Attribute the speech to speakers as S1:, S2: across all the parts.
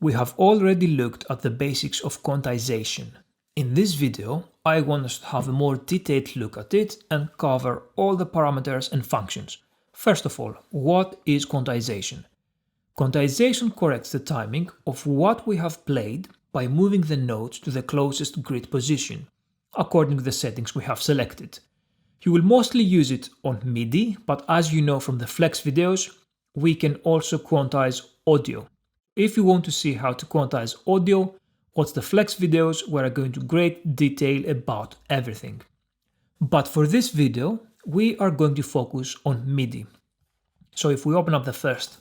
S1: we have already looked at the basics of quantization. In this video, I want us to have a more detailed look at it and cover all the parameters and functions. First of all, what is quantization? Quantization corrects the timing of what we have played by moving the notes to the closest grid position, according to the settings we have selected. You will mostly use it on MIDI, but as you know from the Flex videos, we can also quantize audio. If you want to see how to quantize audio, watch the Flex videos where I go into great detail about everything. But for this video, we are going to focus on MIDI. So if we open up the first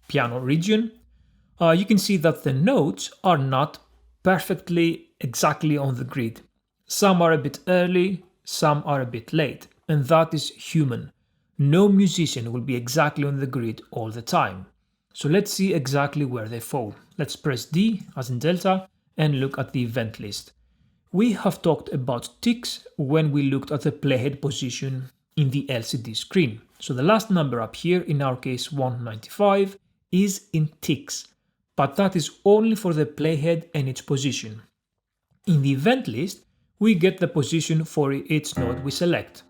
S1: piano region, you can see that the notes are not perfectly exactly on the grid. Some are a bit early, some are a bit late, and that is human. No musician will be exactly on the grid all the time. So let's see exactly where they fall. Let's press D as in Delta and look at the event list. We have talked about ticks when we looked at the playhead position in the LCD screen. So the last number up here, in our case 195, is in ticks, but that is only for the playhead and its position. In the event list, we get the position for each note we select.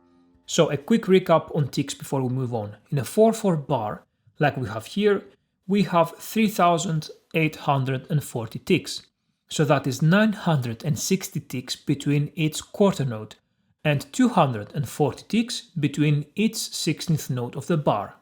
S1: So a quick recap on ticks before we move on. In a 4/4 bar, like we have here, we have 3,840 ticks. So that is 960 ticks between each quarter note and 240 ticks between each 16th note of the bar.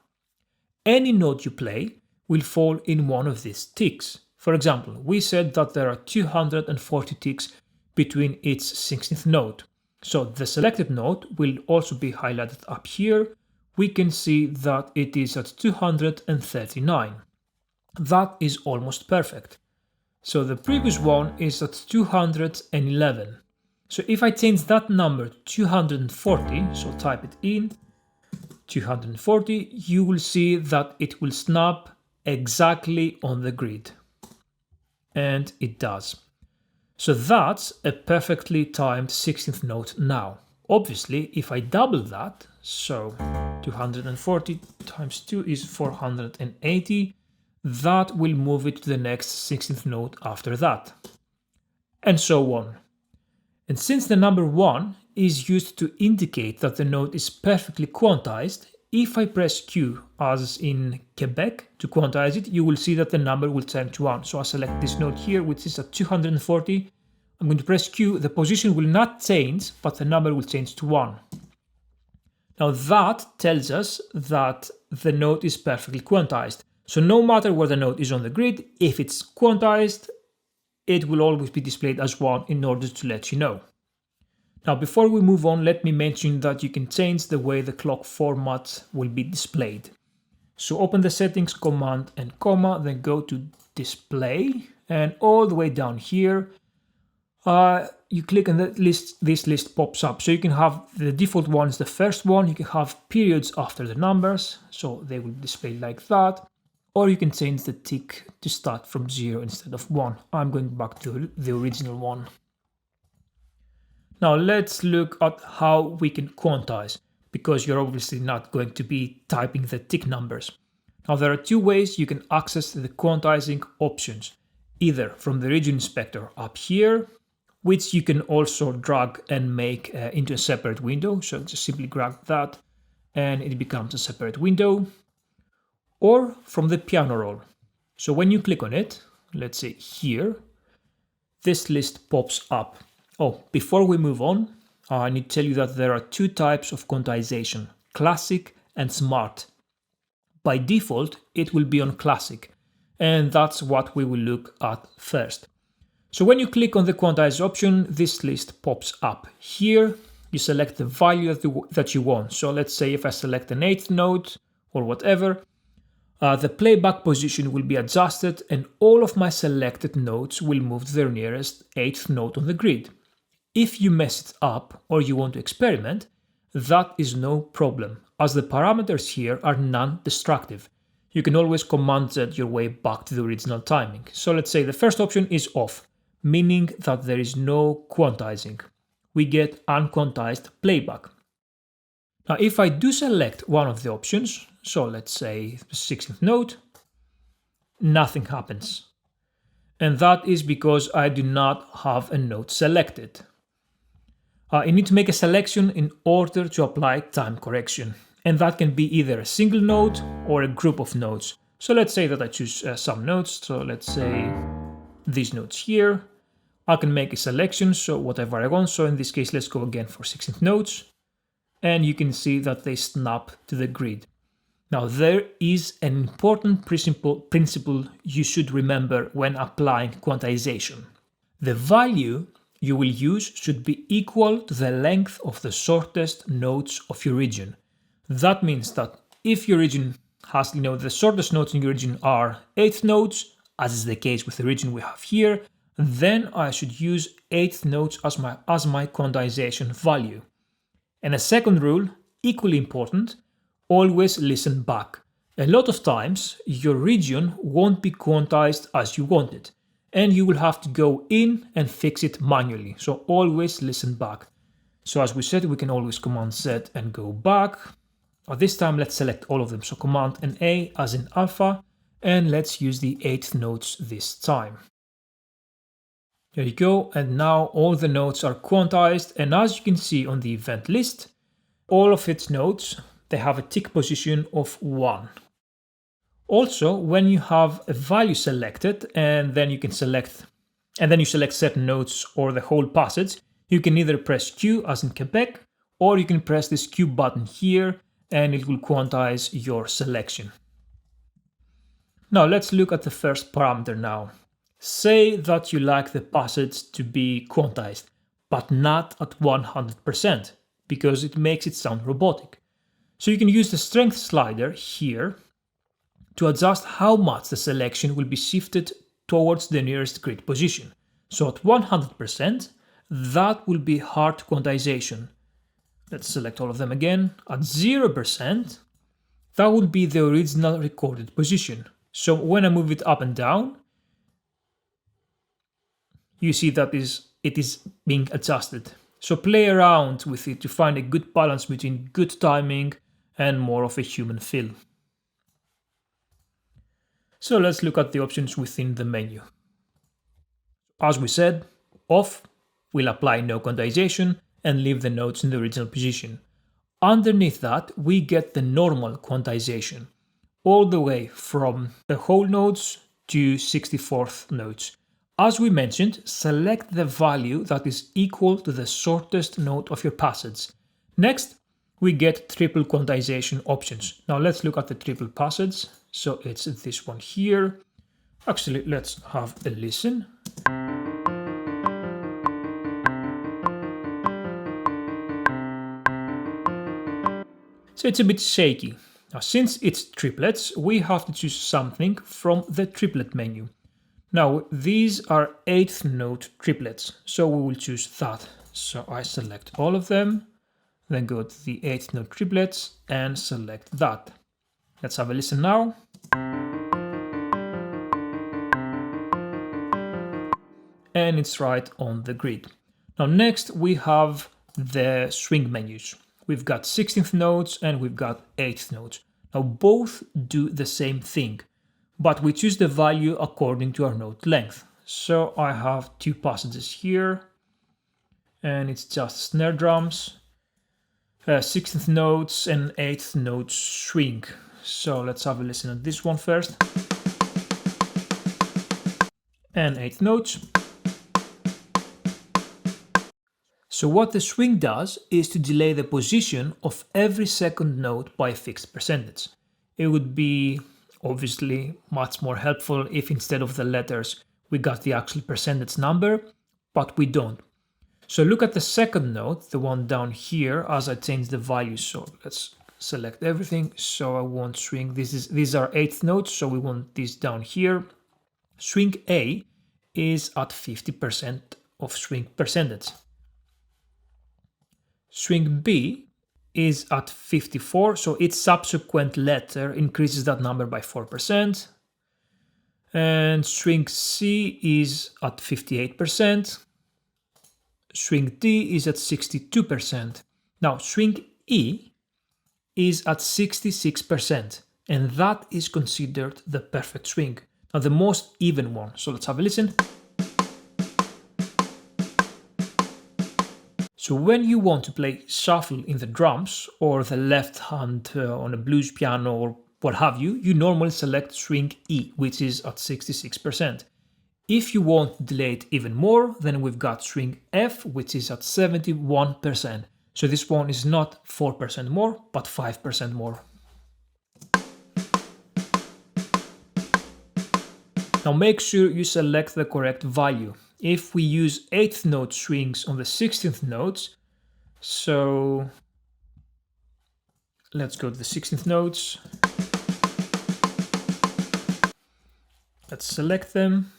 S1: Any note you play will fall in one of these ticks. For example, we said that there are 240 ticks between each 16th note. So the selected note will also be highlighted up here. We can see that it is at 239. That is almost perfect. So the previous one is at 211. So if I change that number to 240, so type it in, 240, you will see that it will snap exactly on the grid. And it does. So that's a perfectly timed 16th note now. Obviously, if I double that, so 240 times 2 is 480, that will move it to the next 16th note after that. And so on. And since the number 1 is used to indicate that the note is perfectly quantized, if I press Q, as in Quebec, to quantize it, you will see that the number will turn to 1. So I select this note here, which is at 240. I'm going to press Q. The position will not change, but the number will change to 1. Now that tells us that the note is perfectly quantized. So no matter where the note is on the grid, if it's quantized, it will always be displayed as 1 in order to let you know. Now, before we move on, let me mention that you can change the way the clock format will be displayed. So open the settings, command and comma, then go to display, and all the way down here, you click and this list pops up. So you can have the default one is the first one, you can have periods after the numbers, so they will display like that, or you can change the tick to start from 0 instead of 1. I'm going back to the original one. Now let's look at how we can quantize, because you're obviously not going to be typing the tick numbers. Now there are two ways you can access the quantizing options, either from the region inspector up here, which you can also drag and make into a separate window. So just simply grab that and it becomes a separate window, or from the piano roll. So when you click on it, let's say here, this list pops up. Oh, before we move on, I need to tell you that there are two types of quantization, classic and smart. By default, it will be on classic, and that's what we will look at first. So when you click on the quantize option, this list pops up. Here, you select the value that you want. So let's say if I select an 8th note or whatever, the playback position will be adjusted and all of my selected notes will move to their nearest 8th note on the grid. If you mess it up or you want to experiment, that is no problem, as the parameters here are non-destructive. You can always command Z your way back to the original timing. So let's say the first option is off, meaning that there is no quantizing. We get unquantized playback. Now if I do select one of the options, so let's say the 16th note, nothing happens. and that is because I do not have a node selected. You need to make a selection in order to apply time correction, and that can be either a single node or a group of nodes. So let's say that I choose some nodes, so let's say these nodes here. I can make a selection, so whatever I want, so in this case let's go again for 16th nodes, and you can see that they snap to the grid. Now there is an important principle you should remember when applying quantization. The value you will use should be equal to the length of the shortest nodes of your region. That means that if your region has, the shortest nodes in your region are 8 nodes, as is the case with the region we have here, then I should use 8 nodes as my quantization value. And a second rule, equally important, always listen back. A lot of times your region won't be quantized as you want it, and you will have to go in and fix it manually. So always listen back. So as we said, we can always Command Z and go back. This time let's select all of them. So Command and A as in alpha, and let's use the 8 nodes this time. There you go, and now all the nodes are quantized, and as you can see on the event list, all of its nodes, they have a tick position of 1. Also, when you have a value selected and then you select certain nodes or the whole passage, you can either press Q as in Quebec, or you can press this Q button here and it will quantize your selection. Now let's look at the first parameter now. Say that you like the passage to be quantized, but not at 100%, because it makes it sound robotic. So you can use the strength slider here to adjust how much the selection will be shifted towards the nearest grid position. So at 100%, that will be hard quantization. Let's select all of them again. At 0%, that will be the original recorded position. So when I move it up and down, you see that it is being adjusted. So play around with it to find a good balance between good timing and more of a human feel. So let's look at the options within the menu. As we said, off will apply no quantization and leave the nodes in the original position. Underneath that, we get the normal quantization, all the way from the whole nodes to 64th nodes. As we mentioned, select the value that is equal to the shortest node of your passage. Next, we get triple quantization options. Now let's look at the triple passage. So it's this one here. Actually, let's have a listen. So it's a bit shaky. Now, since it's triplets, we have to choose something from the triplet menu. Now, these are 8th node triplets, so we will choose that. So I select all of them, then go to the 8th node triplets and select that. Let's have a listen now. And it's right on the grid. Now next we have the swing menus. We've got 16th nodes and we've got 8th nodes. Now both do the same thing, but we choose the value according to our node length. So I have 2 passages here, and it's just snare drums, 16th nodes and 8th nodes swing. So let's have a listen at this one first. And 8th nodes. So what the swing does is to delay the position of every second node by a fixed percentage. It would be obviously much more helpful if instead of the letters we got the actual percentage number, but we don't. So look at the second node, the one down here, as I change the value. So let's select everything. So I want swing. These are 8th nodes, so we want this down here. Swing A is at 50% of swing percentage. Swing B is at 54, so its subsequent letter increases that number by 4%. And swing C is at 58%. Swing D is at 62%. Now swing E is at 66%, and that is considered the perfect swing. Now the most even one. So let's have a listen. So when you want to play shuffle in the drums or the left hand on a blues piano or what have you, you normally select string E, which is at 66%. If you want to delay it even more, then we've got string F, which is at 71%. So this one is not 4% more, but 5% more. Now make sure you select the correct value. If we use 8th note strings on the 16th notes, so let's go to the 16th notes. Let's select them.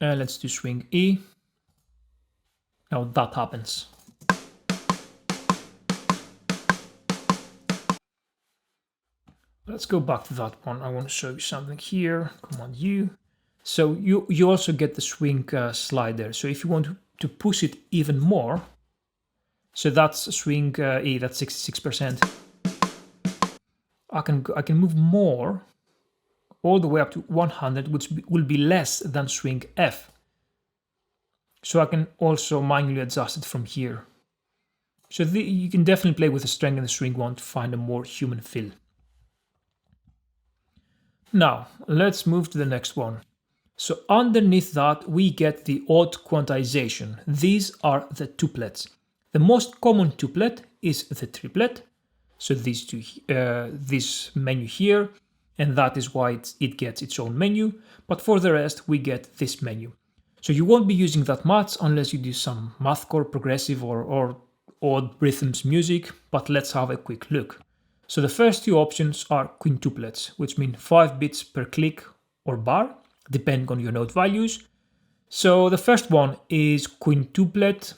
S1: And let's do string E. Now that happens. Let's go back to that one. I want to show you something here. Command U. So you also get the swing slider. So if you want to push it even more, so that's swing E, that's 66%. I can move more, all the way up to 100, which will be less than swing F. So I can also manually adjust it from here. So you can definitely play with the string and the string one to find a more human feel. Now, let's move to the next one. So underneath that, we get the odd quantization. These are the tuplets. The most common tuplet is the triplet. So these two, this menu here, and that is why it gets its own menu. But for the rest, we get this menu. So you won't be using that much unless you do some mathcore, progressive, or odd rhythms music. But let's have a quick look. So the first two options are quintuplets, which mean 5 bits per click or bar, depending on your note values. So the first one is quintuplet,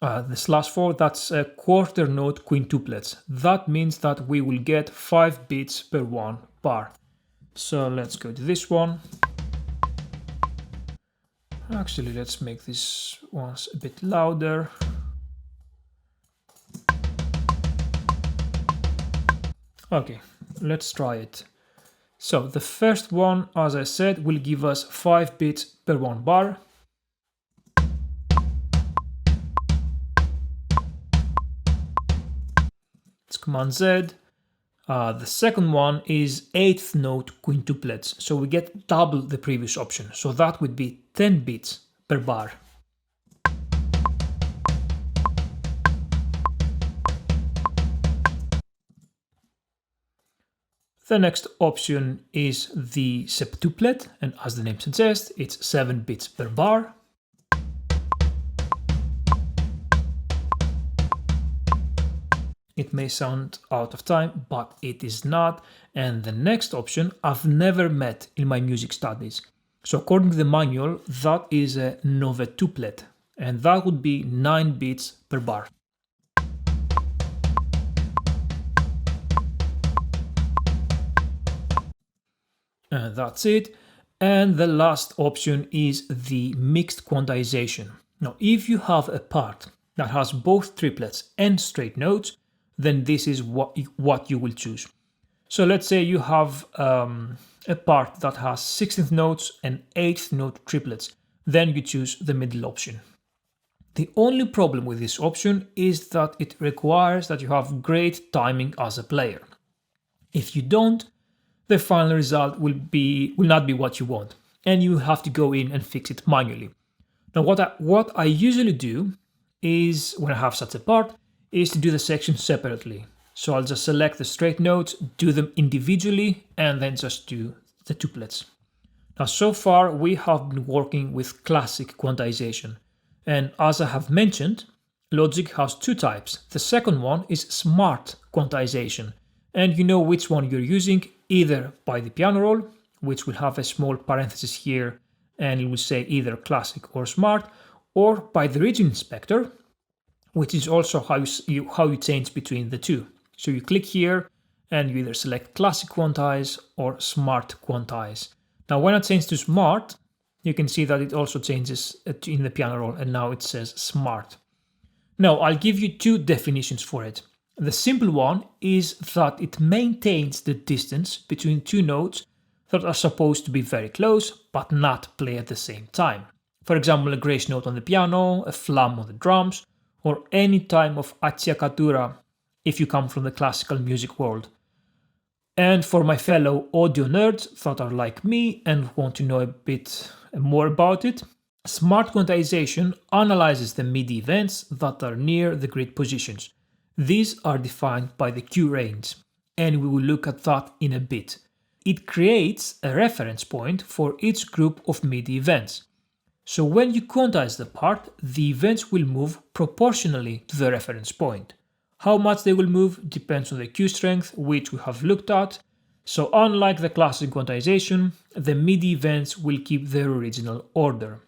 S1: the /4, that's a quarter note quintuplets. That means that we will get 5 bits per one bar. So let's go to this one. Actually, let's make this ones a bit louder. Okay, let's try it. So the first one, as I said, will give us 5 bits per one bar. It's Command Z. The second one is 8th note quintuplets, so we get double the previous option. So that would be 10 bits per bar. The next option is the septuplet, and as the name suggests, it's 7 bits per bar. It may sound out of time, but it is not. And the next option I've never met in my music studies. So according to the manual, that is a novetuplet, and that would be 9 bits per bar. And that's it. And the last option is the mixed quantization. Now, if you have a part that has both triplets and straight notes, then this is what you will choose. So let's say you have a part that has 16th notes and 8th note triplets, then you choose the middle option. The only problem with this option is that it requires that you have great timing as a player. If you don't, the final result will not be what you want, and you have to go in and fix it manually. Now what I usually do is, when I have such a part, is to do the sections separately. So I'll just select the straight notes, do them individually, and then just do the tuplets. Now so far we have been working with classic quantization, and as I have mentioned, Logic has two types. The second one is smart quantization, and you know which one you're using either by the piano roll, which will have a small parenthesis here and it will say either classic or smart, or by the region inspector, which is also how you change between the two. So you click here and you either select classic quantize or smart quantize. Now when I change to smart, you can see that it also changes in the piano roll, and now it says smart. Now I'll give you two definitions for it. The simple one is that it maintains the distance between two notes that are supposed to be very close but not play at the same time. For example, a grace note on the piano, a flam on the drums, or any type of acciaccatura if you come from the classical music world. And for my fellow audio nerds that are like me and want to know a bit more about it, smart quantization analyzes the MIDI events that are near the grid positions. These are defined by the Q range, and we will look at that in a bit. It creates a reference point for each group of MIDI events. So when you quantize the part, the events will move proportionally to the reference point. How much they will move depends on the Q strength, which we have looked at. So unlike the classic quantization, the MIDI events will keep their original order.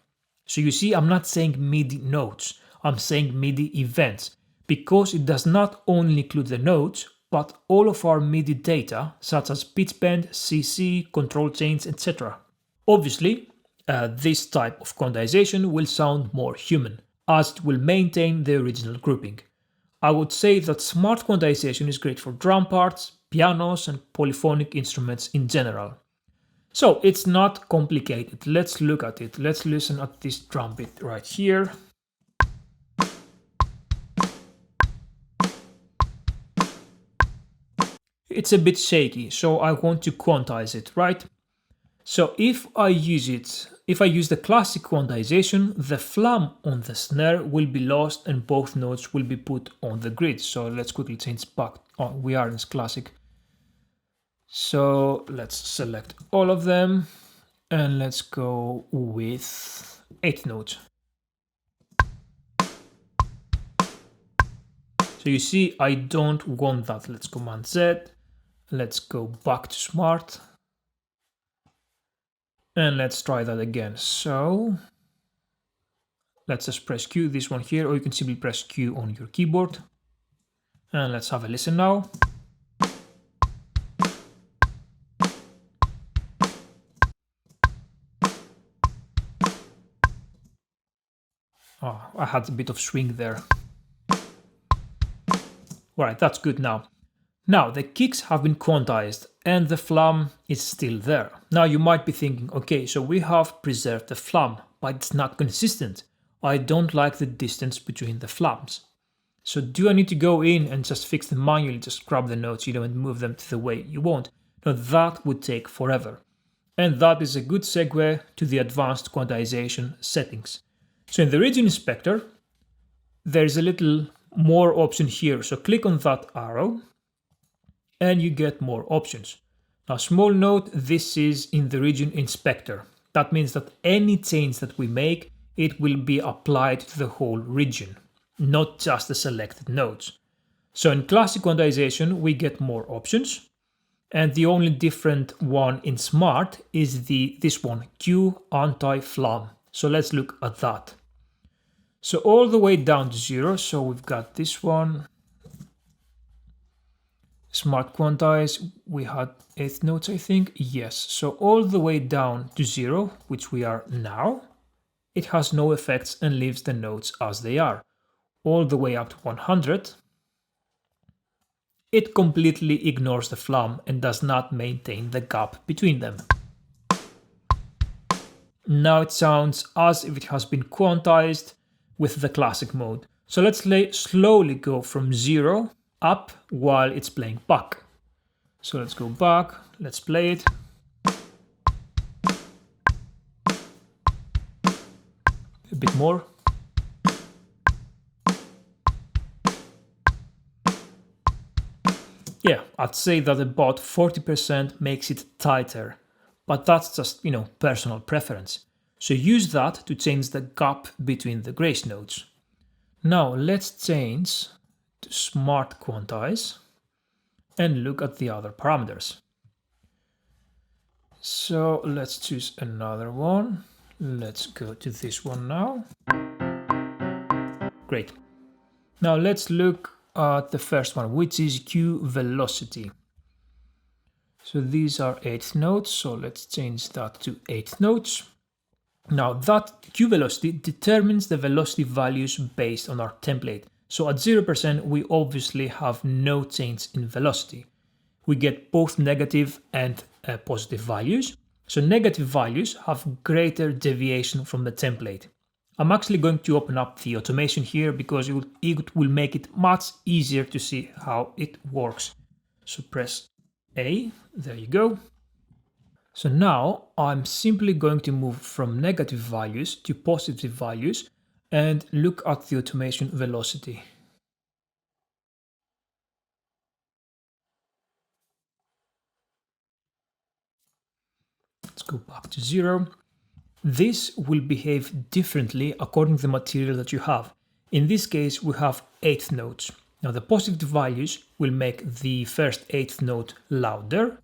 S1: So you see, I'm not saying MIDI notes, I'm saying MIDI events, because it does not only include the notes, but all of our MIDI data, such as pitch bend, CC, control chains, etc. Obviously, this type of quantization will sound more human, as it will maintain the original grouping. I would say that smart quantization is great for drum parts, pianos, and polyphonic instruments in general. So it's not complicated. Let's look at it. Let's listen at this drum beat right here. It's a bit shaky, so I want to quantize it, right? So if I use the classic quantization, the flam on the snare will be lost and both notes will be put on the grid. So let's quickly change back. Oh, we are in classic. So let's select all of them and let's go with 8 notes. So you see, I don't want that. Let's Command Z. Let's go back to smart. And let's try that again. So let's just press Q, this one here, or you can simply press Q on your keyboard. And let's have a listen now. Oh, I had a bit of swing there. Alright, that's good now. Now, the kicks have been quantized and the flam is still there. Now you might be thinking, okay, so we have preserved the flam, but it's not consistent. I don't like the distance between the flams. So do I need to go in and just fix them manually, just grab the notes, and move them to the way you want? No, that would take forever. And that is a good segue to the advanced quantization settings. So in the region inspector, there is a little more option here. So click on that arrow and you get more options. Now, small note, this is in the region inspector. That means that any change that we make, it will be applied to the whole region, not just the selected nodes. So in classic quantization, we get more options. And the only different one in smart is this one, Q-AntiFlam. So let's look at that. So all the way down to 0, so we've got this one. Smart quantize, we had 8 notes, I think. Yes, so all the way down to 0, which we are now, it has no effects and leaves the notes as they are. All the way up to 100, it completely ignores the flam and does not maintain the gap between them. Now it sounds as if it has been quantized with the classic mode. So let's slowly go from 0 up while it's playing back. So let's go back, let's play it. A bit more. Yeah, I'd say that about 40% makes it tighter, but that's just, personal preference. So use that to change the gap between the grace notes. Now let's change to smart quantize and look at the other parameters. So let's choose another one. Let's go to this one now. Great. Now let's look at the first one, which is Q velocity. So these are 8 notes, so let's change that to 8 notes. Now that Q velocity determines the velocity values based on our template. So at 0%, we obviously have no change in velocity. we get both negative and positive values. So negative values have greater deviation from the template. I'm actually going to open up the automation here because it will make it much easier to see how it works. So press A, there you go. So now I'm simply going to move from negative values to positive values and look at the automation velocity. Let's go back to 0. This will behave differently according to the material that you have. In this case, we have 8th notes. Now the positive values will make the first 8th note louder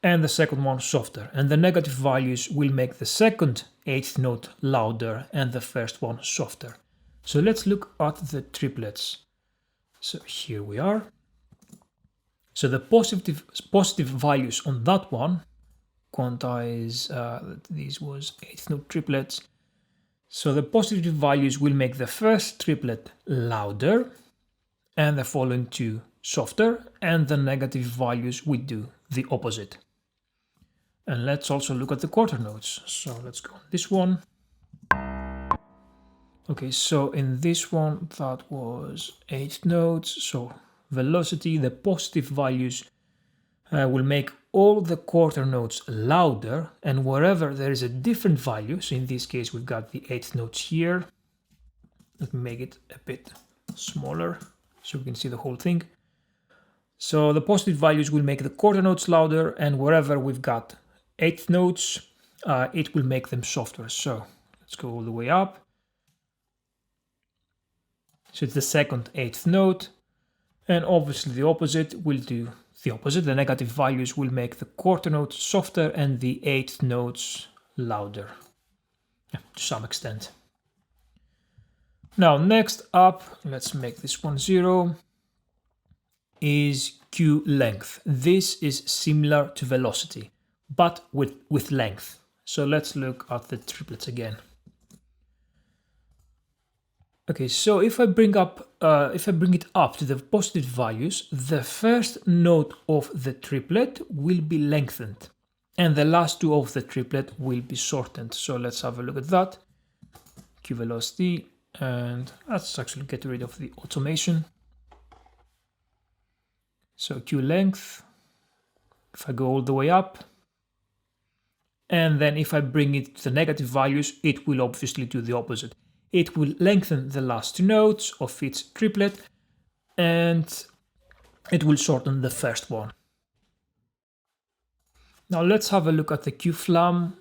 S1: and the second one softer. And the negative values will make the second 8th note louder and the first one softer. So let's look at the triplets. So here we are. So the positive values on that one, Quantize, these was 8th note triplets. So the positive values will make the first triplet louder and the following two softer, and the negative values will do the opposite. And let's also look at the quarter notes. So let's go on this one. Okay, so in this one, that was 8 notes. So velocity, the positive values will make all the quarter notes louder, and wherever there is a different value, so in this case we've got the 8th notes here. Let me make it a bit smaller so we can see the whole thing. So the positive values will make the quarter notes louder, and wherever we've got 8th notes, it will make them softer. So let's go all the way up. So it's the second 8th note, and obviously the opposite will do the opposite. The negative values will make the quarter notes softer and the 8th notes louder, to some extent. Now next up, let's make this one 0, is Q length. This is similar to velocity, but with length. So let's look at the triplets again. Okay, so if I bring it up to the positive values, the first note of the triplet will be lengthened, and the last two of the triplet will be shortened. So let's have a look at that. Q velocity, and let's actually get rid of the automation. So Q length, if I go all the way up, and then if I bring it to the negative values, it will obviously do the opposite. It will lengthen the last two notes of its triplet, and it will shorten the first one. Now let's have a look at the Q-Flam.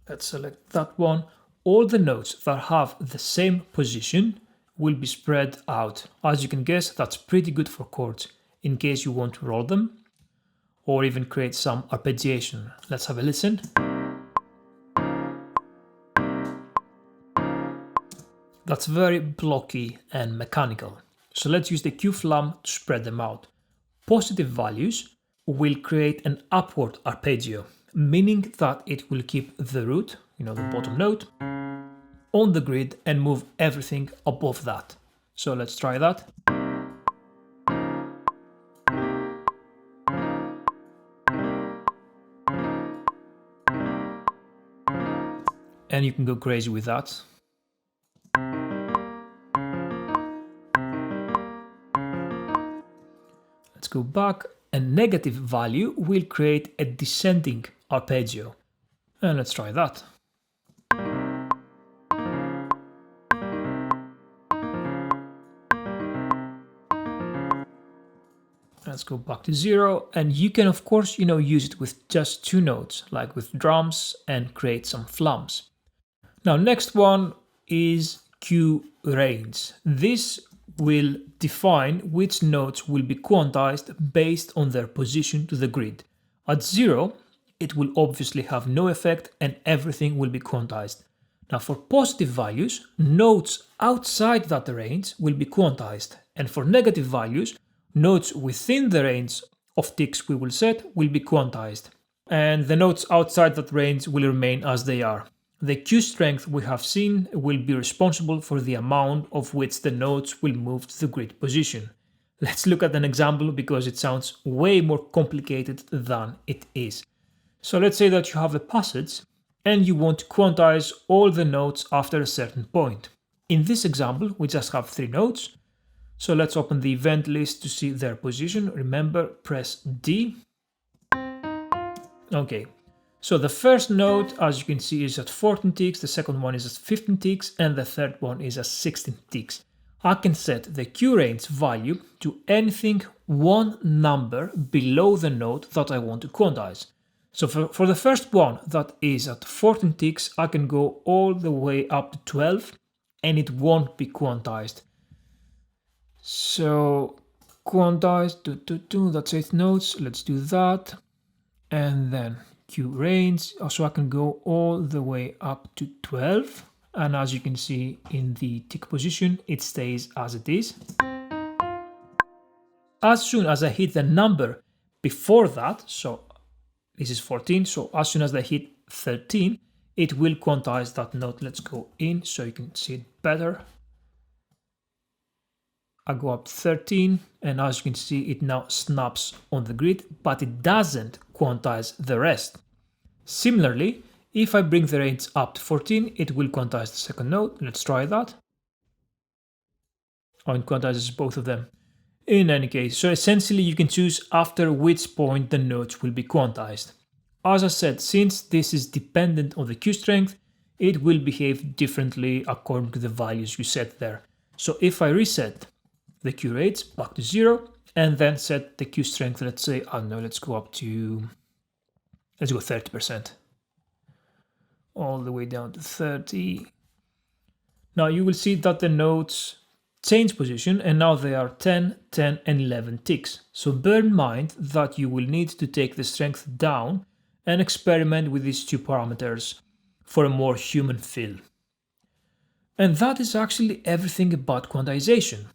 S1: Let's select that one. All the notes that have the same position will be spread out. As you can guess, that's pretty good for chords in case you want to roll them or even create some arpeggiation. Let's have a listen. That's very blocky and mechanical. So let's use the Q-Flam to spread them out. Positive values will create an upward arpeggio, meaning that it will keep the root, the bottom note, on the grid and move everything above that. So let's try that. And you can go crazy with that. Let's go back. A negative value will create a descending arpeggio. And let's try that. Let's go back to 0, and you can of course use it with just two notes, like with drums, and create some flams. Now next one is Q range. This will define which notes will be quantized based on their position to the grid. At 0, it will obviously have no effect and everything will be quantized. Now for positive values, notes outside that range will be quantized, and for negative values, notes within the range of ticks we will set will be quantized, and the notes outside that range will remain as they are. The Q strength we have seen will be responsible for the amount of which the notes will move to the grid position. Let's look at an example because it sounds way more complicated than it is. So let's say that you have a passage and you want to quantize all the nodes after a certain point. In this example, we just have 3 nodes. So let's open the event list to see their position. Remember, press D. Okay, so the first node, as you can see, is at 14 ticks, the second one is at 15 ticks, and the third one is at 16 ticks. I can set the Q-range value to anything one number below the node that I want to quantize. So for the first one that is at 14 ticks, I can go all the way up to 12 and it won't be quantized. So quantize, that's 8 nodes, let's do that. And then Q-range, so I can go all the way up to 12. And as you can see in the tick position, it stays as it is. As soon as I hit the number before that, so this is 14, so as soon as I hit 13, it will quantize that node. Let's go in so you can see it better. I go up to 13, and as you can see, it now snaps on the grid, but it doesn't quantize the rest. Similarly, if I bring the range up to 14, it will quantize the second node. Let's try that. Oh, it quantizes both of them. In any case, so essentially you can choose after which point the nodes will be quantized. As I said, since this is dependent on the Q strength, it will behave differently according to the values you set there. So if I reset the Q rates back to 0 and then set the Q strength, let's say, I don't know, let's go 30%. All the way down to 30. Now you will see that the nodes change position and now they are 10, 10 and 11 ticks. So bear in mind that you will need to take the strength down and experiment with these 2 parameters for a more human feel. And that is actually everything about quantization.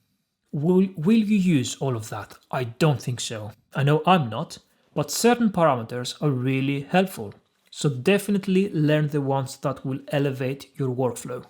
S1: Will you use all of that? I don't think so. I know I'm not, but certain parameters are really helpful. So definitely learn the ones that will elevate your workflow.